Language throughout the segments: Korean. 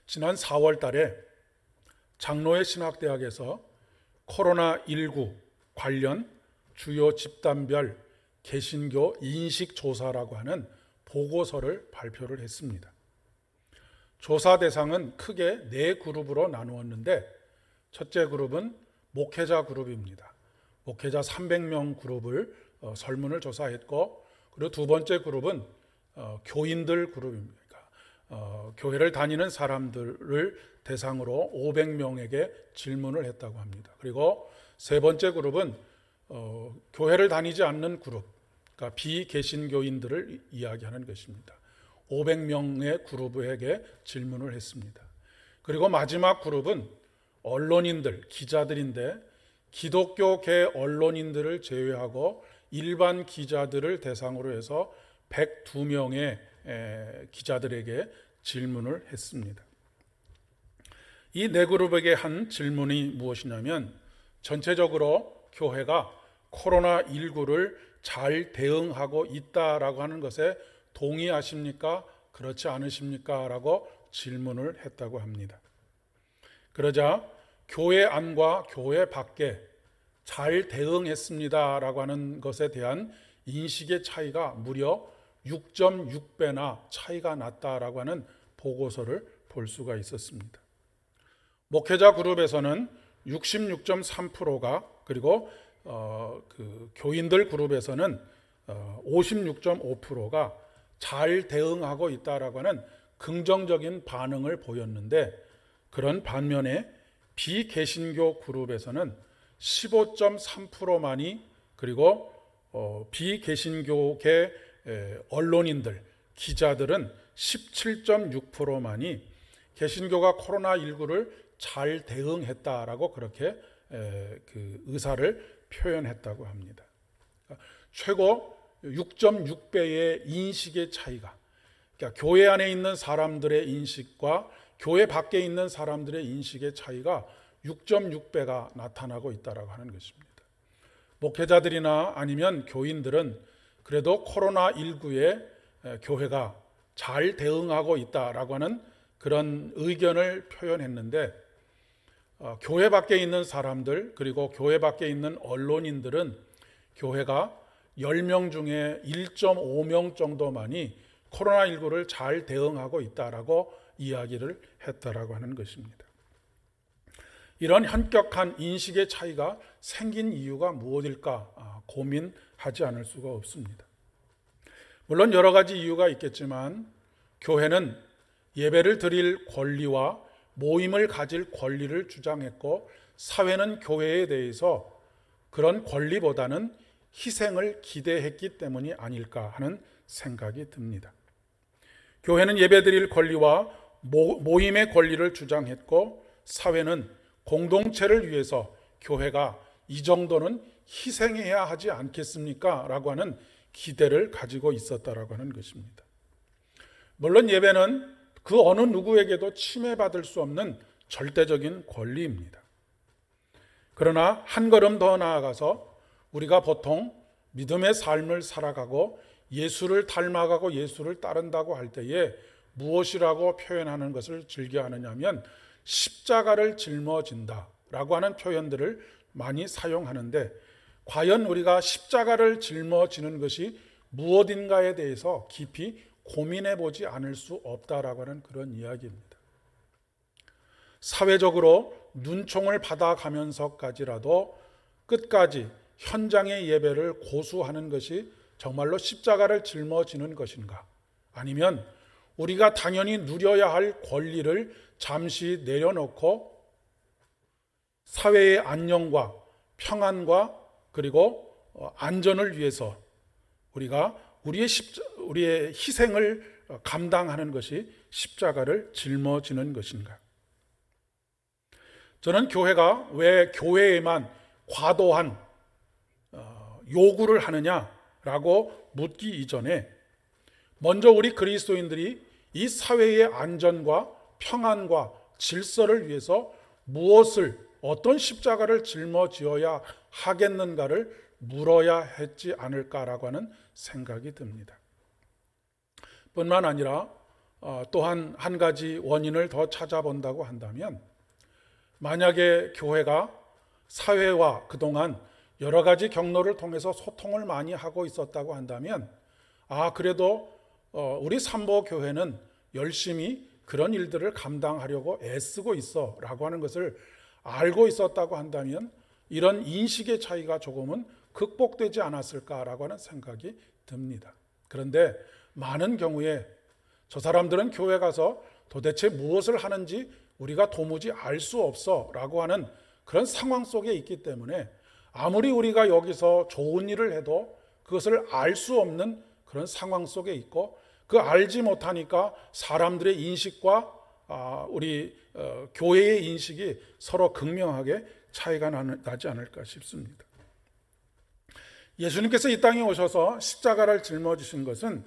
지난 4월 달에 장로회 신학대학에서 코로나19 관련 주요 집단별 개신교 인식조사라고 하는 보고서를 발표를 했습니다. 조사 대상은 크게 4그룹으로 나누었는데, 첫째 그룹은 목회자 그룹입니다. 목회자 300명 그룹을 설문을 조사했고, 그리고 두 번째 그룹은 교인들 그룹입니다. 교회를 다니는 사람들을 대상으로 500명에게 질문을 했다고 합니다. 그리고 세 번째 그룹은 교회를 다니지 않는 그룹, 그러니까 비개신교인들을 이야기하는 것입니다. 500명의 그룹에게 질문을 했습니다. 그리고 마지막 그룹은 언론인들, 기자들인데, 기독교계 언론인들을 제외하고 일반 기자들을 대상으로 해서 102명의 기자들에게 질문을 했습니다. 이 네 그룹에게 한 질문이 무엇이냐면, 전체적으로 교회가 코로나19를 잘 대응하고 있다라고 하는 것에 동의하십니까? 그렇지 않으십니까? 라고 질문을 했다고 합니다. 그러자 교회 안과 교회 밖에 잘 대응했습니다라고 하는 것에 대한 인식의 차이가 무려 6.6배나 차이가 났다라고 하는 보고서를 볼 수가 있었습니다. 목회자 그룹에서는 66.3%가, 그리고 교인들 그룹에서는 56.5%가 잘 대응하고 있다라고 하는 긍정적인 반응을 보였는데, 그런 반면에 비개신교 그룹에서는 15.3%만이, 그리고 비개신교계 언론인들, 기자들은 17.6%만이 개신교가 코로나19를 잘 대응했다라고 그렇게 의사를 표현했다고 합니다. 최고 6.6배의 인식의 차이가, 그러니까 교회 안에 있는 사람들의 인식과 교회 밖에 있는 사람들의 인식의 차이가 6.6배가 나타나고 있다고 하는 것입니다. 목회자들이나 아니면 교인들은 그래도 코로나19에 교회가 잘 대응하고 있다라고 하는 그런 의견을 표현했는데, 교회 밖에 있는 사람들, 그리고 교회 밖에 있는 언론인들은 교회가 10명 중에 1.5명 정도만이 코로나19를 잘 대응하고 있다라고 이야기를 했다라고 하는 것입니다. 이런 현격한 인식의 차이가 생긴 이유가 무엇일까 고민하지 않을 수가 없습니다. 물론 여러 가지 이유가 있겠지만, 교회는 예배를 드릴 권리와 모임을 가질 권리를 주장했고, 사회는 교회에 대해서 그런 권리보다는 희생을 기대했기 때문이 아닐까 하는 생각이 듭니다. 교회는 예배드릴 권리와 모임의 권리를 주장했고, 사회는 공동체를 위해서 교회가 이 정도는 희생해야 하지 않겠습니까? 라고 하는 기대를 가지고 있었다라고 하는 것입니다. 물론 예배는 그 어느 누구에게도 침해받을 수 없는 절대적인 권리입니다. 그러나 한 걸음 더 나아가서 우리가 보통 믿음의 삶을 살아가고 예수를 닮아가고 예수를 따른다고 할 때에 무엇이라고 표현하는 것을 즐겨하느냐 하면, 십자가를 짊어진다 라고 하는 표현들을 많이 사용하는데, 과연 우리가 십자가를 짊어지는 것이 무엇인가에 대해서 깊이 고민해 보지 않을 수 없다라고 하는 그런 이야기입니다. 사회적으로 눈총을 받아가면서까지라도 끝까지 현장의 예배를 고수하는 것이 정말로 십자가를 짊어지는 것인가? 아니면 우리가 당연히 누려야 할 권리를 잠시 내려놓고 사회의 안녕과 평안과 그리고 안전을 위해서 우리가 우리의 희생을 감당하는 것이 십자가를 짊어지는 것인가? 저는 교회가 왜 교회에만 과도한 요구를 하느냐라고 묻기 이전에, 먼저 우리 그리스도인들이 이 사회의 안전과 평안과 질서를 위해서 어떤 십자가를 짊어지어야 하겠는가를 물어야 했지 않을까라고 하는 생각이 듭니다. 뿐만 아니라 또한 한 가지 원인을 더 찾아본다고 한다면, 만약에 교회가 사회와 그동안 여러 가지 경로를 통해서 소통을 많이 하고 있었다고 한다면, 그래도 우리 삼보교회는 열심히 그런 일들을 감당하려고 애쓰고 있어 라고 하는 것을 알고 있었다고 한다면, 이런 인식의 차이가 조금은 극복되지 않았을까라고 하는 생각이 듭니다. 그런데 많은 경우에 저 사람들은 교회 가서 도대체 무엇을 하는지 우리가 도무지 알 수 없어 라고 하는 그런 상황 속에 있기 때문에, 아무리 우리가 여기서 좋은 일을 해도 그것을 알 수 없는 그런 상황 속에 있고, 그 알지 못하니까 사람들의 인식과 우리 교회의 인식이 서로 극명하게 차이가 나지 않을까 싶습니다. 예수님께서 이 땅에 오셔서 십자가를 짊어지신 것은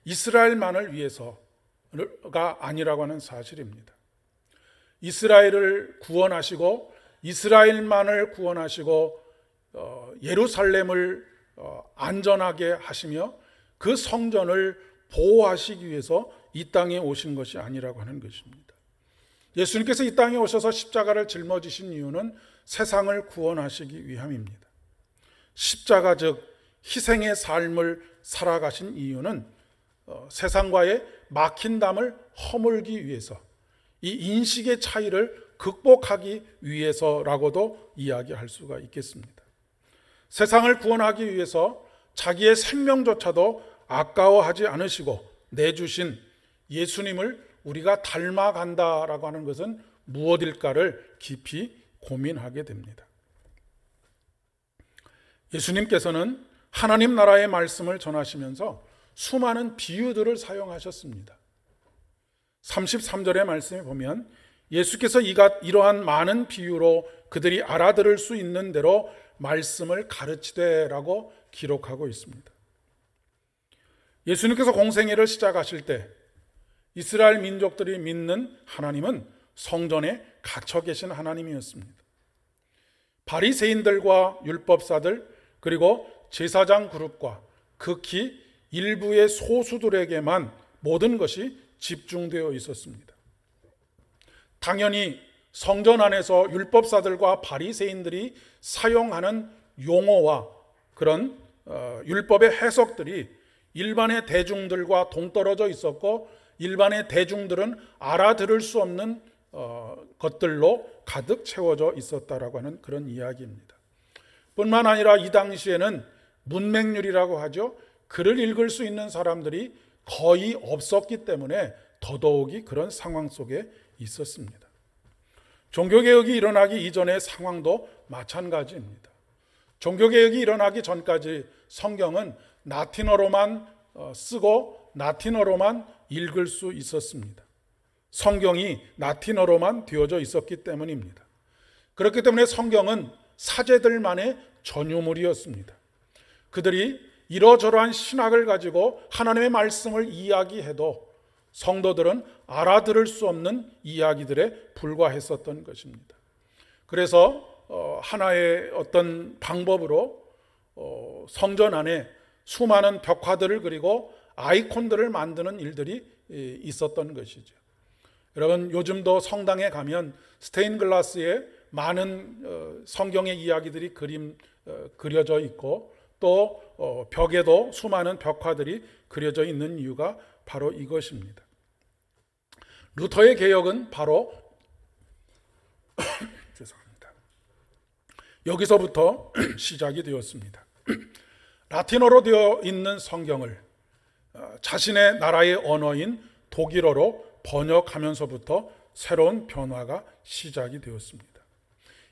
이스라엘만을 위해서가 아니라고 하는 사실입니다. 이스라엘을 구원하시고 이스라엘만을 구원하시고 예루살렘을 안전하게 하시며 그 성전을 보호하시기 위해서 이 땅에 오신 것이 아니라고 하는 것입니다. 예수님께서 이 땅에 오셔서 십자가를 짊어지신 이유는 세상을 구원하시기 위함입니다. 십자가 즉 희생의 삶을 살아가신 이유는 세상과의 막힌 담을 허물기 위해서, 이 인식의 차이를 극복하기 위해서라고도 이야기할 수가 있겠습니다. 세상을 구원하기 위해서 자기의 생명조차도 아까워하지 않으시고 내주신 예수님을 우리가 닮아간다라고 하는 것은 무엇일까를 깊이 고민하게 됩니다. 예수님께서는 하나님 나라의 말씀을 전하시면서 수많은 비유들을 사용하셨습니다. 33절의 말씀에 보면 예수께서 이러한 많은 비유로 그들이 알아들을 수 있는 대로 말씀을 가르치되라고 기록하고 있습니다. 예수님께서 공생애를 시작하실 때 이스라엘 민족들이 믿는 하나님은 성전에 갇혀 계신 하나님이었습니다. 바리새인들과 율법사들 그리고 제사장 그룹과 극히 일부의 소수들에게만 모든 것이 집중되어 있었습니다. 당연히 성전 안에서 율법사들과 바리새인들이 사용하는 용어와 그런 율법의 해석들이 일반의 대중들과 동떨어져 있었고, 일반의 대중들은 알아들을 수 없는 것들로 가득 채워져 있었다라고 하는 그런 이야기입니다. 뿐만 아니라 이 당시에는 문맹률이라고 하죠. 글을 읽을 수 있는 사람들이 거의 없었기 때문에 더더욱이 그런 상황 속에 있었습니다. 종교개혁이 일어나기 이전의 상황도 마찬가지입니다. 종교개혁이 일어나기 전까지 성경은 라틴어로만 쓰고 라틴어로만 읽을 수 있었습니다. 성경이 라틴어로만 되어져 있었기 때문입니다. 그렇기 때문에 성경은 사제들만의 전유물이었습니다. 그들이 이러저러한 신학을 가지고 하나님의 말씀을 이야기해도 성도들은 알아들을 수 없는 이야기들에 불과했었던 것입니다. 그래서 하나의 어떤 방법으로 성전 안에 수많은 벽화들을 그리고 아이콘들을 만드는 일들이 있었던 것이죠. 여러분, 요즘도 성당에 가면 스테인글라스에 많은 성경의 이야기들이 그려져 있고, 또 벽에도 수많은 벽화들이 그려져 있는 이유가 바로 이것입니다. 루터의 개혁은 바로 죄송합니다. 여기서부터 시작이 되었습니다. 라틴어로 되어 있는 성경을 자신의 나라의 언어인 독일어로 번역하면서부터 새로운 변화가 시작이 되었습니다.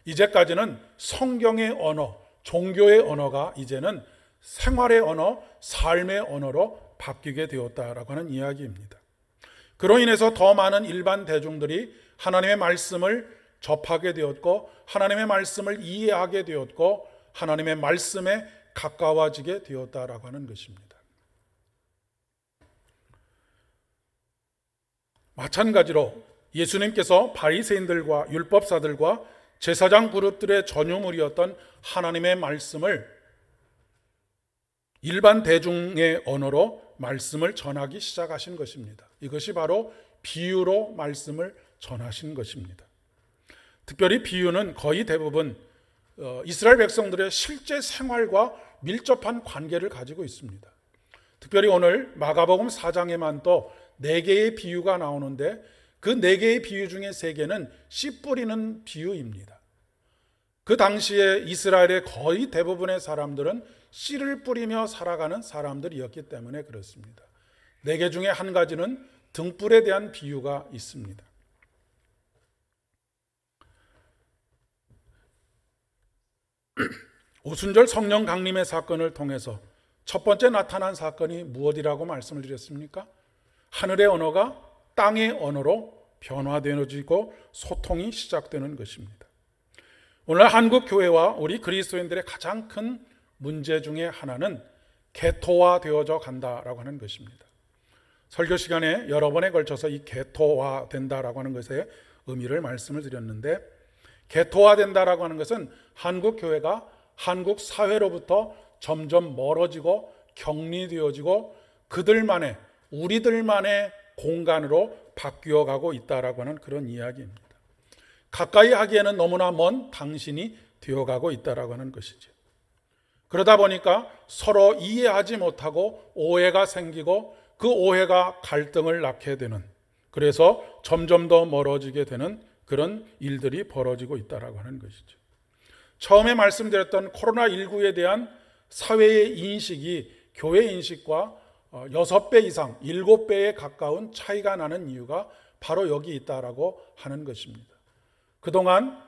이제까지는 성경의 언어, 종교의 언어가 이제는 생활의 언어, 삶의 언어로 바뀌게 되었다라고 하는 이야기입니다. 그로 인해서 더 많은 일반 대중들이 하나님의 말씀을 접하게 되었고, 하나님의 말씀을 이해하게 되었고, 하나님의 말씀에 가까워지게 되었다라고 하는 것입니다. 마찬가지로 예수님께서 바리새인들과 율법사들과 제사장 그룹들의 전유물이었던 하나님의 말씀을 일반 대중의 언어로 말씀을 전하기 시작하신 것입니다. 이것이 바로 비유로 말씀을 전하신 것입니다. 특별히 비유는 거의 대부분 이스라엘 백성들의 실제 생활과 밀접한 관계를 가지고 있습니다. 특별히 오늘 마가복음 4장에만 또 4개의 비유가 나오는데 그 4개의 비유 중에 3개는 씨 뿌리는 비유입니다. 그 당시에 이스라엘의 거의 대부분의 사람들은 씨를 뿌리며 살아가는 사람들이었기 때문에 그렇습니다. 4개 중에 한 가지는 등불에 대한 비유가 있습니다. 오순절 성령 강림의 사건을 통해서 첫 번째 나타난 사건이 무엇이라고 말씀을 드렸습니까? 하늘의 언어가 땅의 언어로 변화되어지고 소통이 시작되는 것입니다. 오늘 한국 교회와 우리 그리스도인들의 가장 큰 문제 중에 하나는 개토화되어져 간다라고 하는 것입니다. 설교 시간에 여러 번에 걸쳐서 이 개토화된다라고 하는 것의 의미를 말씀을 드렸는데, 개토화된다라고 하는 것은 한국 교회가 한국 사회로부터 점점 멀어지고 격리되어지고 그들만의, 우리들만의 공간으로 바뀌어 가고 있다라고 하는 그런 이야기입니다. 가까이 하기에는 너무나 먼 당신이 되어가고 있다라고 하는 것이죠. 그러다 보니까 서로 이해하지 못하고 오해가 생기고 그 오해가 갈등을 낳게 되는, 그래서 점점 더 멀어지게 되는 그런 일들이 벌어지고 있다라고 하는 것이죠. 처음에 말씀드렸던 코로나19에 대한 사회의 인식이 교회 인식과 6배 이상, 7배에 가까운 차이가 나는 이유가 바로 여기 있다라고 하는 것입니다. 그동안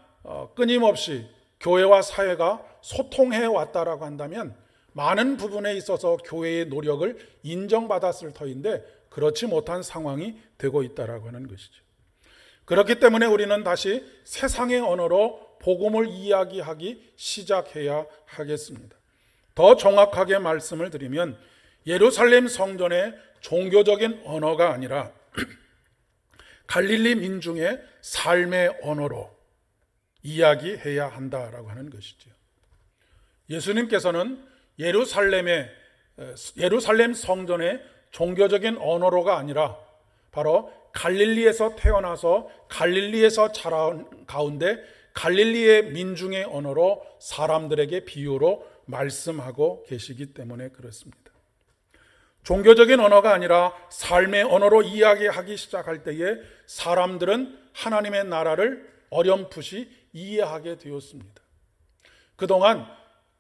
끊임없이 교회와 사회가 소통해 왔다라고 한다면 많은 부분에 있어서 교회의 노력을 인정받았을 터인데 그렇지 못한 상황이 되고 있다라고 하는 것이죠. 그렇기 때문에 우리는 다시 세상의 언어로 복음을 이야기하기 시작해야 하겠습니다. 더 정확하게 말씀을 드리면 예루살렘 성전의 종교적인 언어가 아니라 갈릴리 민중의 삶의 언어로 이야기해야 한다라고 하는 것이죠. 예수님께서는 예루살렘 성전의 종교적인 언어로가 아니라 바로 갈릴리에서 태어나서 갈릴리에서 자란 가운데 갈릴리의 민중의 언어로 사람들에게 비유로 말씀하고 계시기 때문에 그렇습니다. 종교적인 언어가 아니라 삶의 언어로 이야기하기 시작할 때에 사람들은 하나님의 나라를 어렴풋이 이해하게 되었습니다. 그동안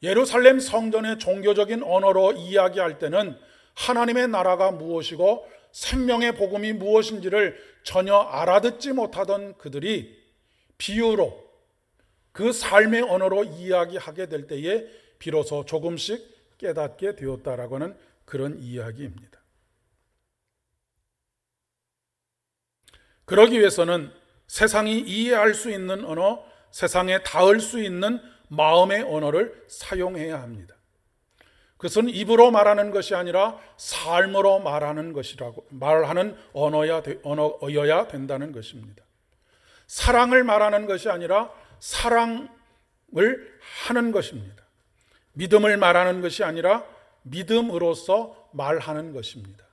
예루살렘 성전의 종교적인 언어로 이야기할 때는 하나님의 나라가 무엇이고 생명의 복음이 무엇인지를 전혀 알아듣지 못하던 그들이 비유로 그 삶의 언어로 이야기하게 될 때에 비로소 조금씩 깨닫게 되었다라고 하는 그런 이야기입니다. 그러기 위해서는 세상이 이해할 수 있는 언어, 세상에 닿을 수 있는 마음의 언어를 사용해야 합니다. 그것은 입으로 말하는 것이 아니라 삶으로 말하는 언어여야 된다는 것입니다. 사랑을 말하는 것이 아니라 사랑을 하는 것입니다. 믿음을 말하는 것이 아니라 믿음으로써 말하는 것입니다.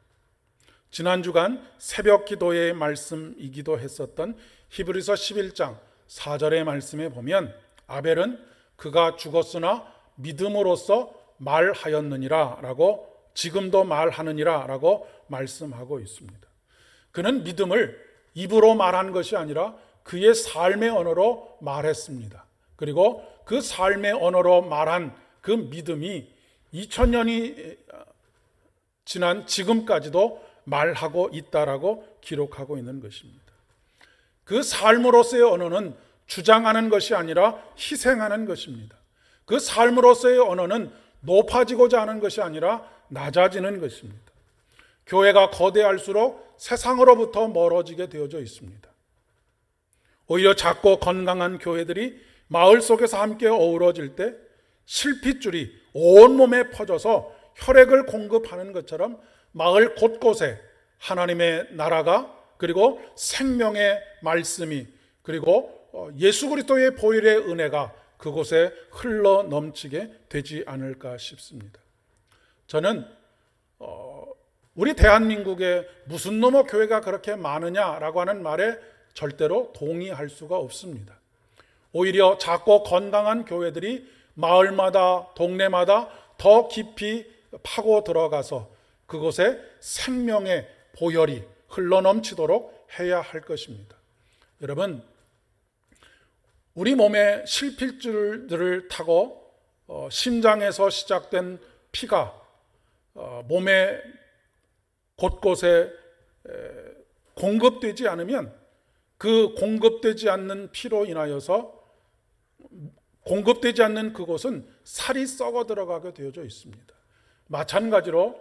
지난 주간 새벽 기도의 말씀이기도 했었던 히브리서 11장 4절의 말씀에 보면 아벨은 그가 죽었으나 믿음으로써 말하였느니라 라고, 지금도 말하느니라 라고 말씀하고 있습니다. 그는 믿음을 입으로 말한 것이 아니라 그의 삶의 언어로 말했습니다. 그리고 그 삶의 언어로 말한 그 믿음이 2000년이 지난 지금까지도 말하고 있다라고 기록하고 있는 것입니다. 그 삶으로서의 언어는 주장하는 것이 아니라 희생하는 것입니다. 그 삶으로서의 언어는 높아지고자 하는 것이 아니라 낮아지는 것입니다. 교회가 거대할수록 세상으로부터 멀어지게 되어져 있습니다. 오히려 작고 건강한 교회들이 마을 속에서 함께 어우러질 때 실핏줄이 온몸에 퍼져서 혈액을 공급하는 것처럼 마을 곳곳에 하나님의 나라가, 그리고 생명의 말씀이, 그리고 예수 그리스도의 보혈의 은혜가 그곳에 흘러 넘치게 되지 않을까 싶습니다. 저는 우리 대한민국에 무슨 놈의 교회가 그렇게 많으냐라고 하는 말에 절대로 동의할 수가 없습니다. 오히려 작고 건강한 교회들이 마을마다 동네마다 더 깊이 파고 들어가서 그곳에 생명의 보혈이 흘러넘치도록 해야 할 것입니다. 여러분, 우리 몸의 실핏줄들을 타고 심장에서 시작된 피가 몸의 곳곳에 공급되지 않으면 그 공급되지 않는 피로 인하여서 공급되지 않는 그곳은 살이 썩어 들어가게 되어져 있습니다. 마찬가지로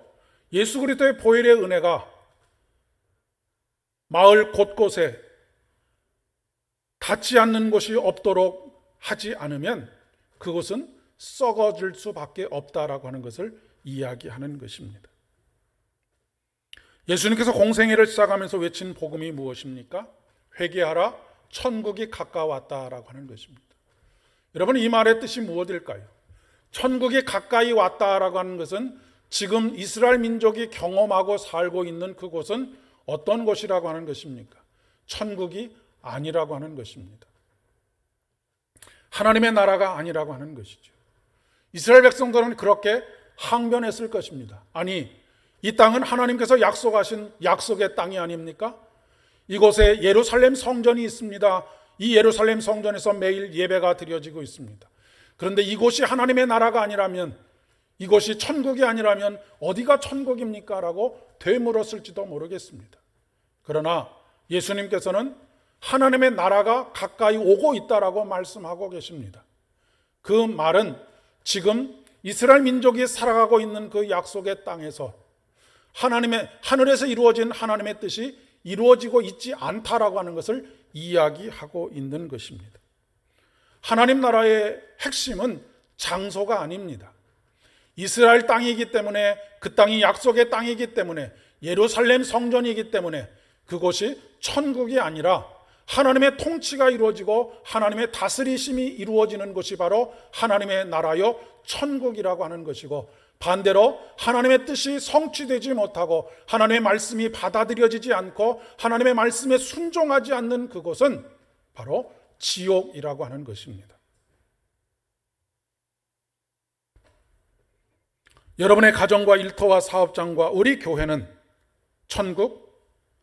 예수 그리스도의 보혈의 은혜가 마을 곳곳에 닿지 않는 곳이 없도록 하지 않으면 그것은 썩어질 수밖에 없다라고 하는 것을 이야기하는 것입니다. 예수님께서 공생애를 시작하면서 외친 복음이 무엇입니까? 회개하라, 천국이 가까웠다라고 하는 것입니다. 여러분, 이 말의 뜻이 무엇일까요? 천국이 가까이 왔다라고 하는 것은 지금 이스라엘 민족이 경험하고 살고 있는 그곳은 어떤 곳이라고 하는 것입니까? 천국이 아니라고 하는 것입니다. 하나님의 나라가 아니라고 하는 것이죠. 이스라엘 백성들은 그렇게 항변했을 것입니다. 아니, 이 땅은 하나님께서 약속하신 약속의 땅이 아닙니까? 이곳에 예루살렘 성전이 있습니다. 이 예루살렘 성전에서 매일 예배가 드려지고 있습니다. 그런데 이곳이 하나님의 나라가 아니라면, 이곳이 천국이 아니라면 어디가 천국입니까? 라고 되물었을지도 모르겠습니다. 그러나 예수님께서는 하나님의 나라가 가까이 오고 있다라고 말씀하고 계십니다. 그 말은 지금 이스라엘 민족이 살아가고 있는 그 약속의 땅에서 하늘에서 이루어진 하나님의 뜻이 이루어지고 있지 않다라고 하는 것을 이야기하고 있는 것입니다. 하나님 나라의 핵심은 장소가 아닙니다. 이스라엘 땅이기 때문에, 그 땅이 약속의 땅이기 때문에, 예루살렘 성전이기 때문에 그곳이 천국이 아니라 하나님의 통치가 이루어지고 하나님의 다스리심이 이루어지는 것이 바로 하나님의 나라요 천국이라고 하는 것이고, 반대로 하나님의 뜻이 성취되지 못하고 하나님의 말씀이 받아들여지지 않고 하나님의 말씀에 순종하지 않는 그곳은 바로 지옥이라고 하는 것입니다. 여러분의 가정과 일터와 사업장과 우리 교회는 천국,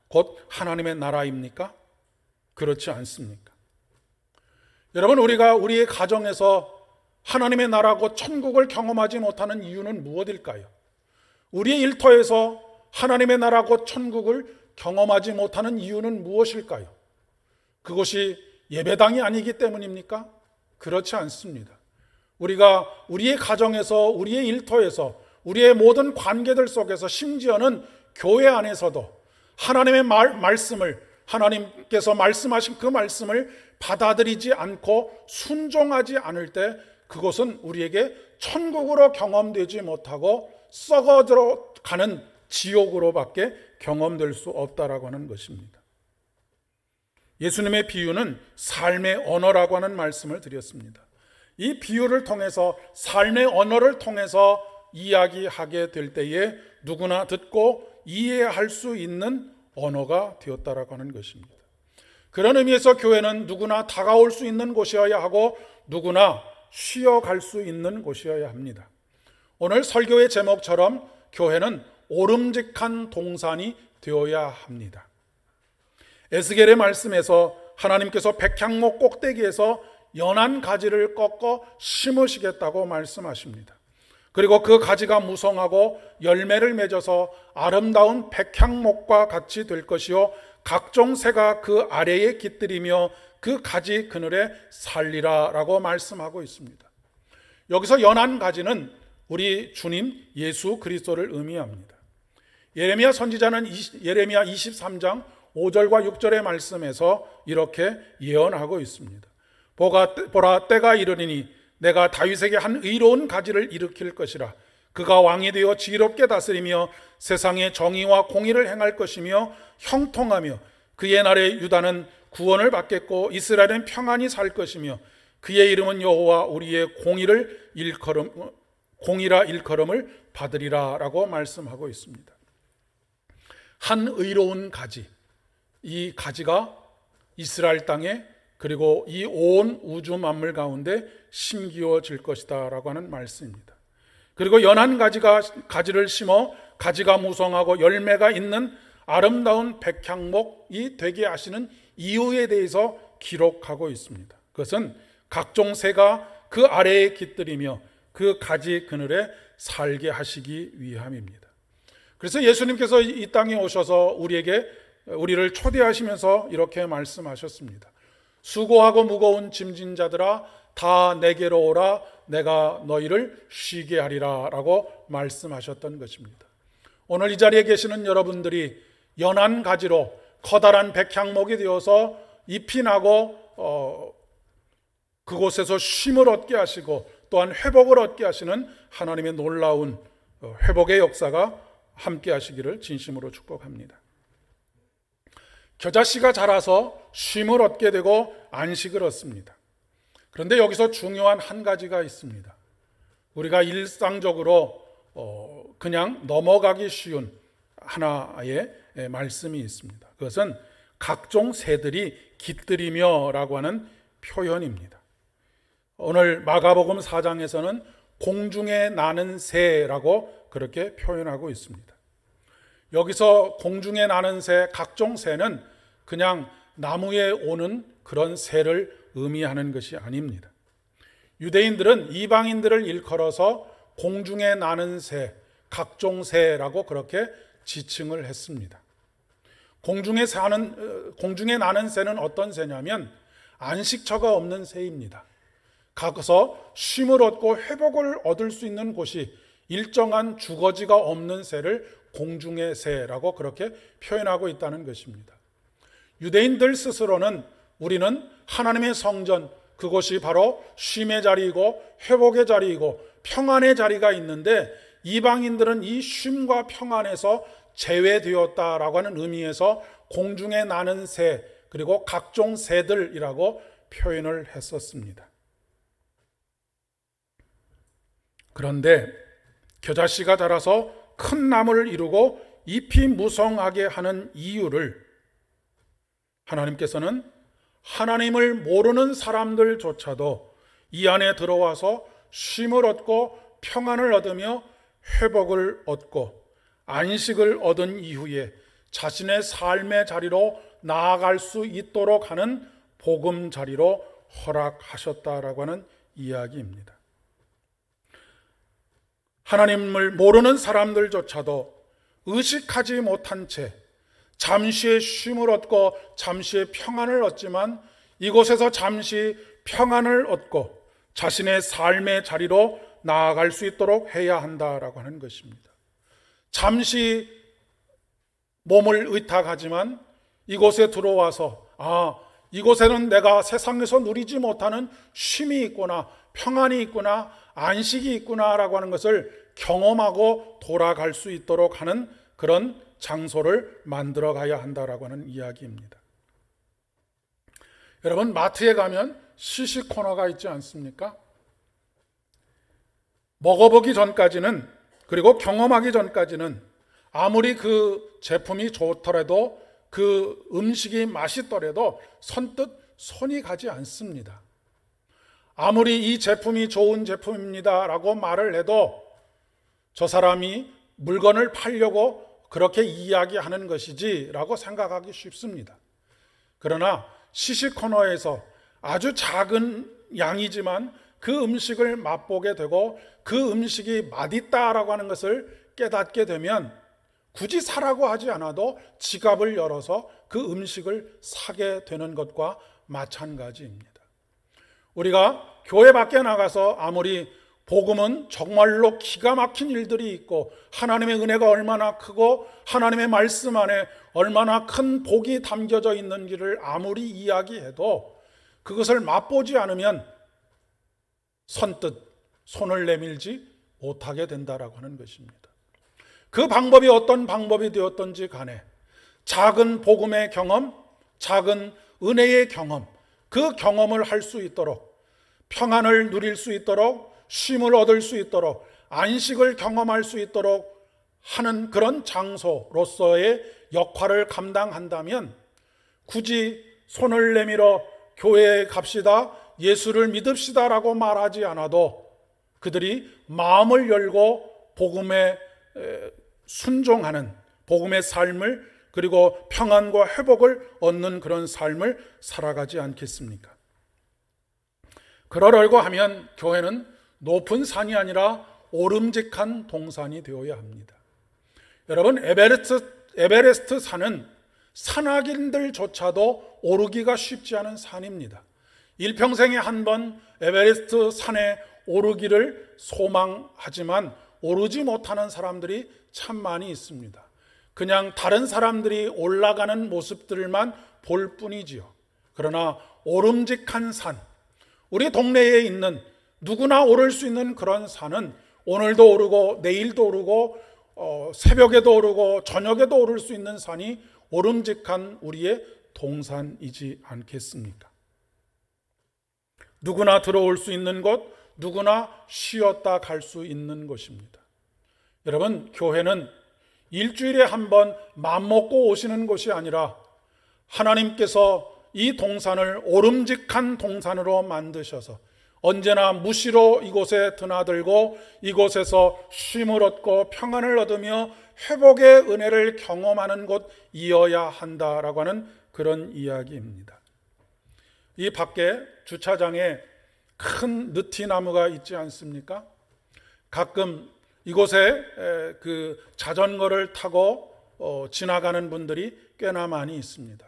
곧 하나님의 나라입니까? 그렇지 않습니까? 여러분, 우리가 우리의 가정에서 하나님의 나라고 천국을 경험하지 못하는 이유는 무엇일까요? 우리의 일터에서 하나님의 나라고 천국을 경험하지 못하는 이유는 무엇일까요? 그것이 예배당이 아니기 때문입니까? 그렇지 않습니다. 우리가 우리의 가정에서, 우리의 일터에서, 우리의 모든 관계들 속에서, 심지어는 교회 안에서도 하나님의 말씀을, 하나님께서 말씀하신 그 말씀을 받아들이지 않고 순종하지 않을 때 그것은 우리에게 천국으로 경험되지 못하고 썩어들어 가는 지옥으로밖에 경험될 수 없다라고 하는 것입니다. 예수님의 비유는 삶의 언어라고 하는 말씀을 드렸습니다. 이 비유를 통해서, 삶의 언어를 통해서 이야기하게 될 때에 누구나 듣고 이해할 수 있는 언어가 되었다라고 하는 것입니다. 그런 의미에서 교회는 누구나 다가올 수 있는 곳이어야 하고 누구나 쉬어갈 수 있는 곳이어야 합니다. 오늘 설교의 제목처럼 교회는 오름직한 동산이 되어야 합니다. 에스겔의 말씀에서 하나님께서 백향목 꼭대기에서 연한 가지를 꺾어 심으시겠다고 말씀하십니다. 그리고 그 가지가 무성하고 열매를 맺어서 아름다운 백향목과 같이 될 것이요 각종 새가 그 아래에 깃들이며 그 가지 그늘에 살리라 라고 말씀하고 있습니다. 여기서 연한 가지는 우리 주님 예수 그리스도를 의미합니다. 예레미야 선지자는 예레미야 23장 5절과 6절의 말씀에서 이렇게 예언하고 있습니다. 보라, 때가 이르리니 내가 다윗에게 한 의로운 가지를 일으킬 것이라. 그가 왕이 되어 지혜롭게 다스리며 세상에 정의와 공의를 행할 것이며 형통하며 그의 날에 유다는 구원을 받겠고 이스라엘은 평안히 살 것이며 그의 이름은 여호와 우리의 공의라 일컬음을 받으리라 라고 말씀하고 있습니다. 한 의로운 가지, 이 가지가 이스라엘 땅에 그리고 이 온 우주 만물 가운데 심기어질 것이다 라고 하는 말씀입니다. 그리고 연한 가지를 심어 가지가 무성하고 열매가 있는 아름다운 백향목이 되게 하시는 이유에 대해서 기록하고 있습니다. 그것은 각종 새가 그 아래에 깃들이며 그 가지 그늘에 살게 하시기 위함입니다. 그래서 예수님께서 이 땅에 오셔서 우리를 초대하시면서 이렇게 말씀하셨습니다. 수고하고 무거운 짐진 자들아 다 내게로 오라, 내가 너희를 쉬게 하리라 라고 말씀하셨던 것입니다. 오늘 이 자리에 계시는 여러분들이 연한 가지로 커다란 백향목이 되어서 잎이 나고 그곳에서 쉼을 얻게 하시고 또한 회복을 얻게 하시는 하나님의 놀라운 회복의 역사가 함께 하시기를 진심으로 축복합니다. 겨자씨가 자라서 쉼을 얻게 되고 안식을 얻습니다. 그런데 여기서 중요한 한 가지가 있습니다. 우리가 일상적으로 그냥 넘어가기 쉬운 하나의 말씀이 있습니다. 그것은 각종 새들이 깃들이며 라고 하는 표현입니다. 오늘 마가복음 4장에서는 공중에 나는 새라고 그렇게 표현하고 있습니다. 여기서 공중에 나는 새, 각종 새는 그냥 나무에 오는 그런 새를 의미하는 것이 아닙니다. 유대인들은 이방인들을 일컬어서 공중에 나는 새, 각종 새라고 그렇게 지칭을 했습니다. 공중에 나는 새는 어떤 새냐면 안식처가 없는 새입니다. 가서 쉼을 얻고 회복을 얻을 수 있는 곳이 일정한 주거지가 없는 새를 공중의 새라고 그렇게 표현하고 있다는 것입니다. 유대인들 스스로는 우리는 하나님의 성전, 그곳이 바로 쉼의 자리이고 회복의 자리이고 평안의 자리가 있는데 이방인들은 이 쉼과 평안에서 제외되었다라고 하는 의미에서 공중에 나는 새 그리고 각종 새들이라고 표현을 했었습니다. 그런데 겨자씨가 자라서 큰 나무를 이루고 잎이 무성하게 하는 이유를 하나님께서는 하나님을 모르는 사람들조차도 이 안에 들어와서 쉼을 얻고 평안을 얻으며 회복을 얻고 안식을 얻은 이후에 자신의 삶의 자리로 나아갈 수 있도록 하는 복음 자리로 허락하셨다라고 하는 이야기입니다. 하나님을 모르는 사람들조차도 의식하지 못한 채 잠시의 쉼을 얻고 잠시의 평안을 얻지만 이곳에서 잠시 평안을 얻고 자신의 삶의 자리로 나아갈 수 있도록 해야 한다라고 하는 것입니다. 잠시 몸을 의탁하지만 이곳에 들어와서 이곳에는 내가 세상에서 누리지 못하는 쉼이 있구나, 평안이 있구나, 안식이 있구나라고 하는 것을 경험하고 돌아갈 수 있도록 하는 그런 장소를 만들어 가야 한다라고 하는 이야기입니다. 여러분, 마트에 가면 시식 코너가 있지 않습니까? 먹어보기 전까지는, 그리고 경험하기 전까지는 아무리 그 제품이 좋더라도 그 음식이 맛있더라도 선뜻 손이 가지 않습니다. 아무리 이 제품이 좋은 제품입니다 라고 말을 해도 저 사람이 물건을 팔려고 그렇게 이야기하는 것이지 라고 생각하기 쉽습니다. 그러나 시식 코너에서 아주 작은 양이지만 그 음식을 맛보게 되고 그 음식이 맛있다라고 하는 것을 깨닫게 되면 굳이 사라고 하지 않아도 지갑을 열어서 그 음식을 사게 되는 것과 마찬가지입니다. 우리가 교회 밖에 나가서 아무리 복음은 정말로 기가 막힌 일들이 있고 하나님의 은혜가 얼마나 크고 하나님의 말씀 안에 얼마나 큰 복이 담겨져 있는 길을 아무리 이야기해도 그것을 맛보지 않으면 선뜻 손을 내밀지 못하게 된다라고 하는 것입니다. 그 방법이 어떤 방법이 되었던지 간에 작은 복음의 경험, 작은 은혜의 경험, 그 경험을 할 수 있도록, 평안을 누릴 수 있도록, 쉼을 얻을 수 있도록, 안식을 경험할 수 있도록 하는 그런 장소로서의 역할을 감당한다면 굳이 손을 내밀어 교회에 갑시다, 예수를 믿읍시다라고 말하지 않아도 그들이 마음을 열고 복음에 순종하는 복음의 삶을, 그리고 평안과 회복을 얻는 그런 삶을 살아가지 않겠습니까? 그러려고 하면 교회는 높은 산이 아니라 오름직한 동산이 되어야 합니다. 여러분, 에베레스트 산은 산악인들조차도 오르기가 쉽지 않은 산입니다. 일평생에 한 번 에베레스트 산에 오르기를 소망하지만 오르지 못하는 사람들이 참 많이 있습니다. 그냥 다른 사람들이 올라가는 모습들만 볼 뿐이지요. 그러나 오름직한 산, 우리 동네에 있는 누구나 오를 수 있는 그런 산은 오늘도 오르고 내일도 오르고 새벽에도 오르고 저녁에도 오를 수 있는 산이 오름직한 우리의 동산이지 않겠습니까? 누구나 들어올 수 있는 곳, 누구나 쉬었다 갈 수 있는 곳입니다. 여러분, 교회는 일주일에 한 번 맘먹고 오시는 것이 아니라 하나님께서 이 동산을 오름직한 동산으로 만드셔서 언제나 무시로 이곳에 드나들고 이곳에서 쉼을 얻고 평안을 얻으며 회복의 은혜를 경험하는 곳이어야 한다라고 하는 그런 이야기입니다. 이 밖에 주차장에 큰 느티나무가 있지 않습니까? 가끔 이곳에 그 자전거를 타고 지나가는 분들이 꽤나 많이 있습니다.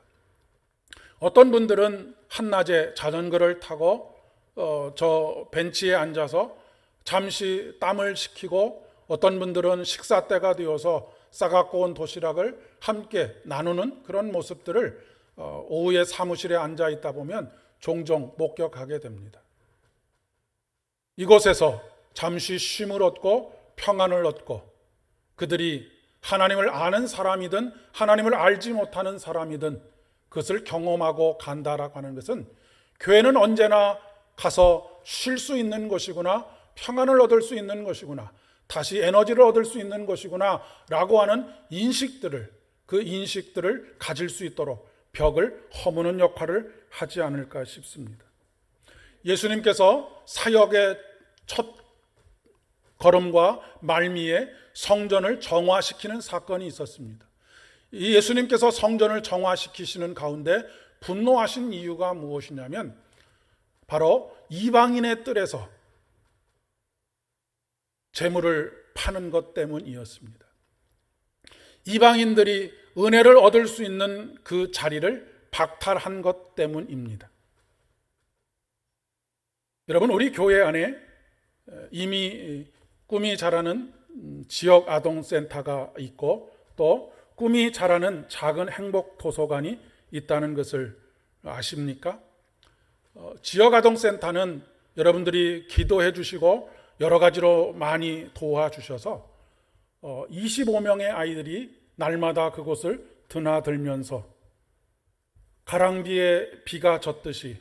어떤 분들은 한낮에 자전거를 타고 저 벤치에 앉아서 잠시 땀을 식히고, 어떤 분들은 식사 때가 되어서 싸갖고 온 도시락을 함께 나누는 그런 모습들을 오후에 사무실에 앉아 있다 보면 종종 목격하게 됩니다. 이곳에서 잠시 쉼을 얻고 평안을 얻고, 그들이 하나님을 아는 사람이든 하나님을 알지 못하는 사람이든 그것을 경험하고 간다라고 하는 것은 교회는 언제나 가서 쉴 수 있는 것이구나, 평안을 얻을 수 있는 것이구나, 다시 에너지를 얻을 수 있는 것이구나 라고 하는 인식들을, 그 인식들을 가질 수 있도록 벽을 허무는 역할을 하지 않을까 싶습니다. 예수님께서 사역의 첫 걸음과 말미에 성전을 정화시키는 사건이 있었습니다. 이 예수님께서 성전을 정화시키시는 가운데 분노하신 이유가 무엇이냐면 바로 이방인의 뜰에서 재물을 파는 것 때문이었습니다. 이방인들이 은혜를 얻을 수 있는 그 자리를 박탈한 것 때문입니다. 여러분, 우리 교회 안에 이미 꿈이 자라는 지역 아동센터가 있고 또 꿈이 자라는 작은 행복 도서관이 있다는 것을 아십니까? 지역 아동센터는 여러분들이 기도해 주시고 여러 가지로 많이 도와주셔서 25명의 아이들이 날마다 그곳을 드나들면서 가랑비에 비가 졌듯이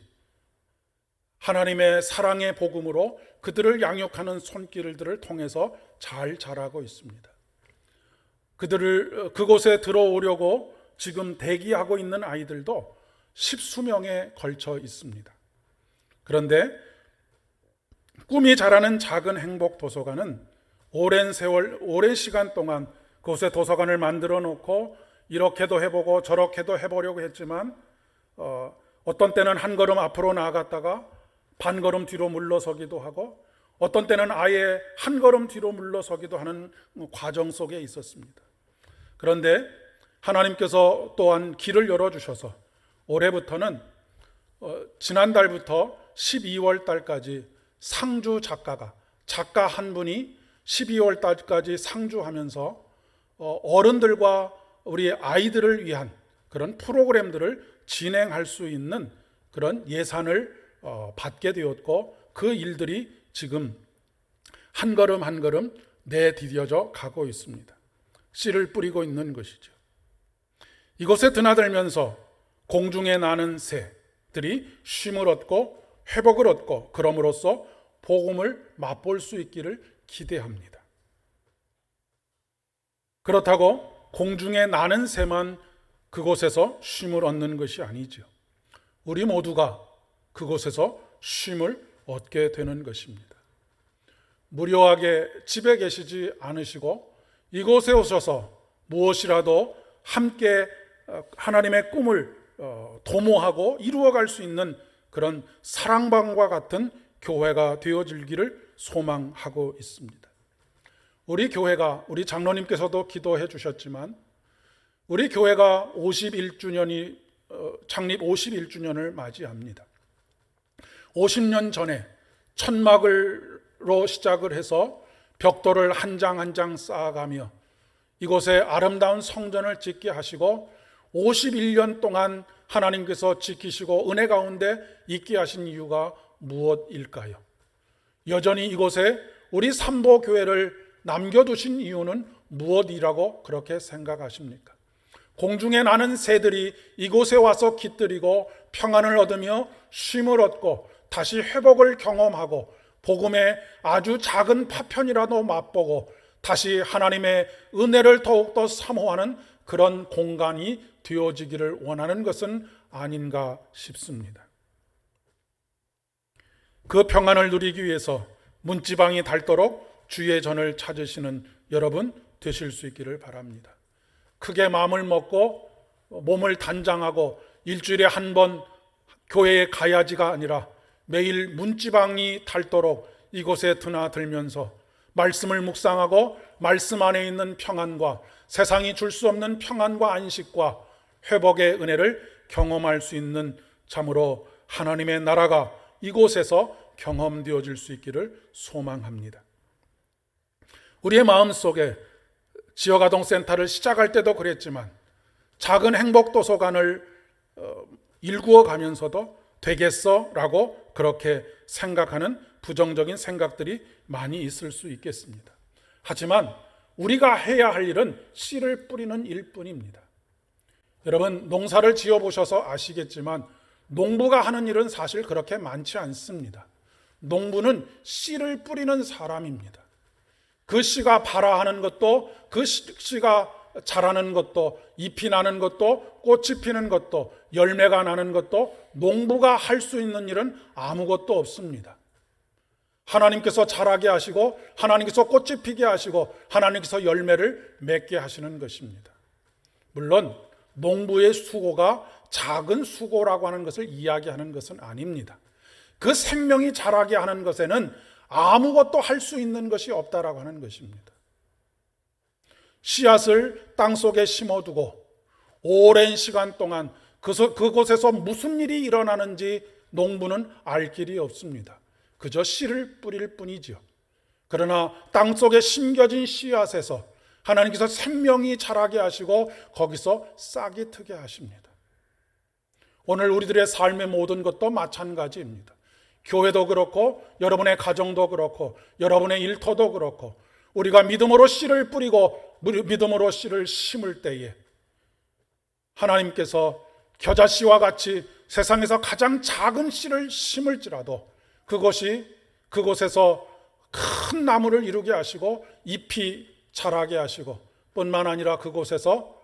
하나님의 사랑의 복음으로 그들을 양육하는 손길들을 통해서 잘 자라고 있습니다. 그들을 그곳에 들어오려고 지금 대기하고 있는 아이들도 십수명에 걸쳐 있습니다. 그런데 꿈이 자라는 작은 행복 도서관은 오랜 세월, 오랜 시간 동안 그곳에 도서관을 만들어 놓고 이렇게도 해보고 저렇게도 해보려고 했지만 어떤 때는 한 걸음 앞으로 나아갔다가 반 걸음 뒤로 물러서기도 하고, 어떤 때는 아예 한 걸음 뒤로 물러서기도 하는 과정 속에 있었습니다. 그런데 하나님께서 또한 길을 열어주셔서 올해부터는 지난달부터 12월 달까지 상주 작가 한 분이 12월 달까지 상주하면서 어른들과 우리 아이들을 위한 그런 프로그램들을 진행할 수 있는 그런 예산을 받게 되었고, 그 일들이 지금 한 걸음 한 걸음 내디뎌져 가고 있습니다. 씨를 뿌리고 있는 것이죠. 이곳에 드나들면서 공중에 나는 새들이 쉼을 얻고 회복을 얻고 그럼으로써 복음을 맛볼 수 있기를 기대합니다. 그렇다고 공중에 나는 새만 그곳에서 쉼을 얻는 것이 아니죠. 우리 모두가 그곳에서 쉼을 얻게 되는 것입니다. 무료하게 집에 계시지 않으시고 이곳에 오셔서 무엇이라도 함께 하나님의 꿈을 도모하고 이루어갈 수 있는 그런 사랑방과 같은 교회가 되어질기를 소망하고 있습니다. 우리 교회가, 우리 장로님께서도 기도해 주셨지만 우리 교회가 51주년이 창립 51주년을 맞이합니다. 50년 전에 천막으로 시작을 해서 벽돌을 한 장 한 장 쌓아가며 이곳에 아름다운 성전을 짓게 하시고 51년 동안 하나님께서 지키시고 은혜 가운데 있게 하신 이유가 무엇일까요? 여전히 이곳에 우리 삼보교회를 남겨두신 이유는 무엇이라고 그렇게 생각하십니까? 공중에 나는 새들이 이곳에 와서 깃들이고 평안을 얻으며 쉼을 얻고 다시 회복을 경험하고 복음의 아주 작은 파편이라도 맛보고 다시 하나님의 은혜를 더욱더 사모하는 그런 공간이 되어지기를 원하는 것은 아닌가 싶습니다. 그 평안을 누리기 위해서 문지방이 닳도록 주의 전을 찾으시는 여러분 되실 수 있기를 바랍니다. 크게 마음을 먹고 몸을 단장하고 일주일에 한 번 교회에 가야지가 아니라 매일 문지방이 닳도록 이곳에 드나들면서 말씀을 묵상하고 말씀 안에 있는 평안과 세상이 줄 수 없는 평안과 안식과 회복의 은혜를 경험할 수 있는 참으로 하나님의 나라가 이곳에서 경험되어질 수 있기를 소망합니다. 우리의 마음속에 지역아동센터를 시작할 때도 그랬지만 작은 행복도서관을 일구어 가면서도 되겠어? 라고 그렇게 생각하는 부정적인 생각들이 많이 있을 수 있겠습니다. 하지만 우리가 해야 할 일은 씨를 뿌리는 일뿐입니다. 여러분 농사를 지어보셔서 아시겠지만 농부가 하는 일은 사실 그렇게 많지 않습니다. 농부는 씨를 뿌리는 사람입니다. 그 씨가 발아하는 것도 그 씨가 자라는 것도 잎이 나는 것도 꽃이 피는 것도 열매가 나는 것도 농부가 할 수 있는 일은 아무것도 없습니다. 하나님께서 자라게 하시고 하나님께서 꽃이 피게 하시고 하나님께서 열매를 맺게 하시는 것입니다. 물론 농부의 수고가 작은 수고라고 하는 것을 이야기하는 것은 아닙니다. 그 생명이 자라게 하는 것에는 아무것도 할 수 있는 것이 없다라고 하는 것입니다. 씨앗을 땅속에 심어두고 오랜 시간 동안 그곳에서 무슨 일이 일어나는지 농부는 알 길이 없습니다. 그저 씨를 뿌릴 뿐이지요. 그러나 땅속에 심겨진 씨앗에서 하나님께서 생명이 자라게 하시고 거기서 싹이 트게 하십니다. 오늘 우리들의 삶의 모든 것도 마찬가지입니다. 교회도 그렇고 여러분의 가정도 그렇고 여러분의 일터도 그렇고 우리가 믿음으로 씨를 뿌리고 믿음으로 씨를 심을 때에 하나님께서 겨자씨와 같이 세상에서 가장 작은 씨를 심을지라도 그곳에서 큰 나무를 이루게 하시고 잎이 자라게 하시고 뿐만 아니라 그곳에서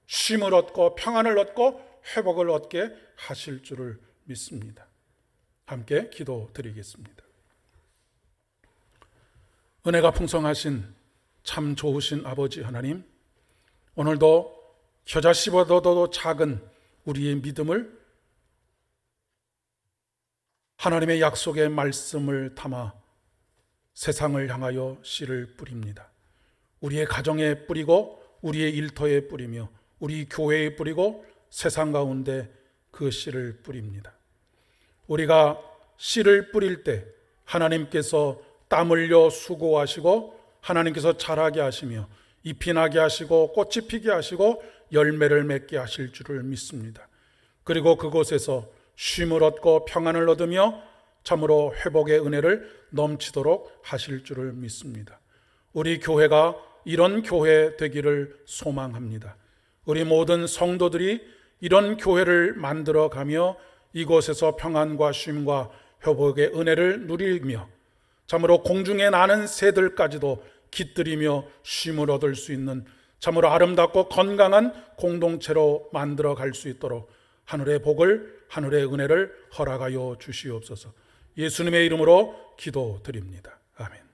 쉼을 얻고 평안을 얻고 회복을 얻게 하실 줄을 믿습니다. 함께 기도드리겠습니다. 은혜가 풍성하신 참 좋으신 아버지 하나님, 오늘도 겨자씨보다도 작은 우리의 믿음을 하나님의 약속의 말씀을 담아 세상을 향하여 씨를 뿌립니다. 우리의 가정에 뿌리고 우리의 일터에 뿌리며 우리 교회에 뿌리고 세상 가운데 그 씨를 뿌립니다. 우리가 씨를 뿌릴 때 하나님께서 땀 흘려 수고하시고 하나님께서 자라게 하시며 잎이 나게 하시고 꽃이 피게 하시고 열매를 맺게 하실 줄을 믿습니다. 그리고 그곳에서 쉼을 얻고 평안을 얻으며 참으로 회복의 은혜를 넘치도록 하실 줄을 믿습니다. 우리 교회가 이런 교회 되기를 소망합니다. 우리 모든 성도들이 이런 교회를 만들어가며 이곳에서 평안과 쉼과 회복의 은혜를 누리며 참으로 공중에 나는 새들까지도 깃들이며 쉼을 얻을 수 있는 참으로 아름답고 건강한 공동체로 만들어 갈 수 있도록 하늘의 복을, 하늘의 은혜를 허락하여 주시옵소서. 예수님의 이름으로 기도드립니다. 아멘.